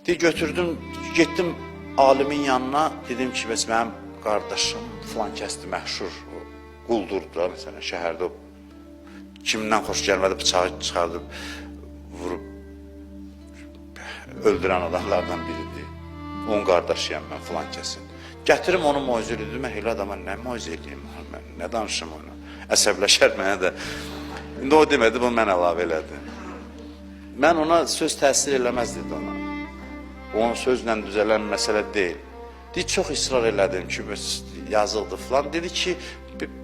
Götürdüm, getdim alimin yanına, dedim ki, bəs mənim qardaşım filan kəsdi məşhur quldurdu, məsələn, şəhərdə kimdən xoş gəlmədi, bıçağı çıxardıb, vurub, öldürən adamlardan biridir. Onun qardaşıyam mən filan kəsin. Gətirim onu moizə edirdim, mən elə adama nə moizə edeyim, nə danışım onu, əsəbləşər mənə də. İndi o demədi, bunu mən əlavə elədim. Mən ona söz təsir eləməz dedi ona. Onun sözlə düzələn məsələ deyil. Çox israr elədim ki, yazıldı filan. Dedi ki,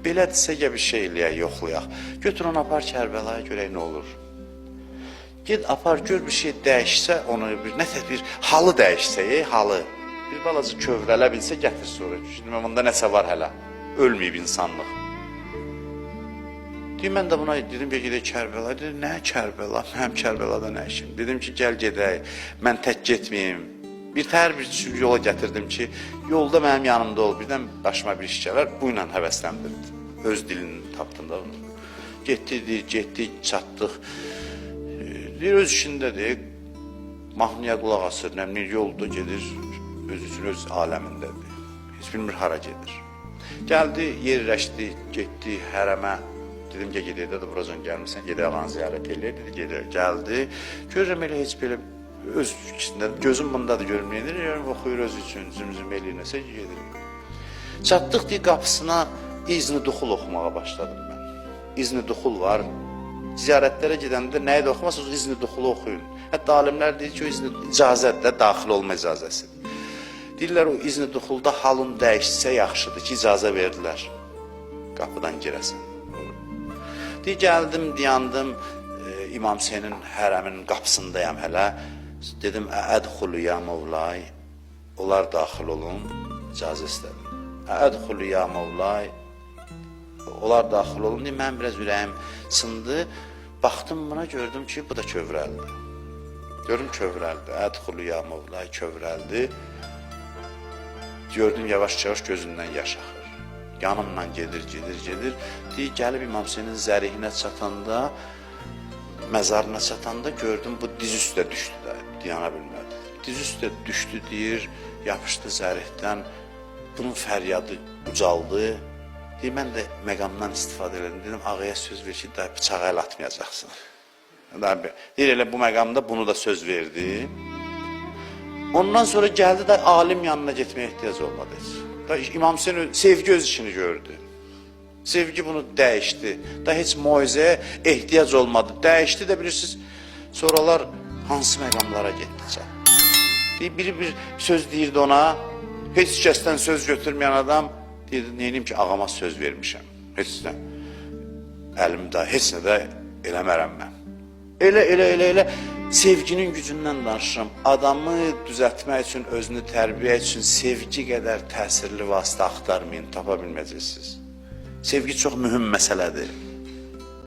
belədirsə ya bir şey eləyək, yoxlayaq. Götür onu apar Kərbəlaya, görək nə olur. Ged apar, gör bir şey dəyişsə, onu nə bir halı dəyişsə, halı. Bir balaca kövrələ bilsə, gətir sonra. Şimdi onda nəsə var hələ, ölməyib insanlıq. Mən də buna dedim ki, gedək Kərbəlaya. Dedi, nə Kərbəla, həm Kərbəlada nə işim? Dedim ki, gəl gedək, mən tək getməyim. Bir yola gətirdim ki, yolda mənim yanımda ol, birdən başıma bir iş gələr, bu ilə həvəsləndirdi. Öz dilini tapdım da bunu. Getdik, çatdıq. Öz işindədir, mahnıya qulaq asır, nəmli yolda gedir, öz üçün öz aləmindədir. Heç bilmir hara gedir. Gəldi, yerləşdi, getdi hərəmə. Dedim ki, gedək də buracan gəlmirsən, gedək ağanı ziyarət eləyək, dedi, gedək, gəldi. Görürəm elə heç belə öz ikisində, gözüm bundadır, görməyənir, oxuyur öz üçün, zümzüm eləyinəsə gedir. Çatdıq deyə qapısına İzni Duxul oxumağa başladım mən. İzni Duxul var, ziyarətlərə gedəndə nəyə də oxumasınız, İzni Duxulu oxuyun. Hətta alimlər deyir ki, o icazətdə daxil olma icazəsidir. Deyirlər, o İzni Duxulda halın dəyişsə yaxşıdır ki, icazə verdilər qapıdan girəsən. Deyir, gəldim, dayandım, İmam Hüseynin hərəminin qapısındayam hələ. Dedim, ədxulu ya Mevlay, onlar daxil olun, icazə istədim. Ədxulu ya Mevlay, onlar daxil olun, deyir, mən biraz ürəyim sındı. Baxdım buna, gördüm ki, bu da kövrəldi. Gördüm, kövrəldi, ədxulu ya Mevlay, kövrəldi. Gördüm, yavaş-yavaş gözündən yaş axır. Yanımdan gedir. Deyir, gəlib İmam Hüseynin zərihinə çatanda, məzarına çatanda gördüm, bu diz üstə düşdü də, diyana bilmədi. Diz üstə düşdü, deyir, yapışdı zərihdən, bunun fəryadı ucaldı. Deyir, mən də məqamdan istifadə elədim, dedim, ağaya söz ver ki, bıçağı əl atmayacaqsın. Deyir, elə bu məqamda bunu da söz verdi. Ondan sonra gəldi də alim yanına getməyə ehtiyac olmadı. İmam Hüseyin sevgi öz işini gördü. Sevgi bunu dəyişdi. Da heç moizəyə ehtiyac olmadı. Dəyişdi də bilirsiniz, sonralar hansı məqamlara getdicə. Bir söz deyirdi ona, heç kəsdən söz götürməyən adam, deyirdi, neynim ki, ağama söz vermişəm. Heç nə, əlimdə, heç nə də eləmərəm mən. Elə, sevginin gücündən danışıram. Adamı düzəltmək üçün, özünü tərbiyə üçün sevgi qədər təsirli vasitə axtarmayın, tapa bilməyəcəksiniz. Sevgi çox mühüm məsələdir.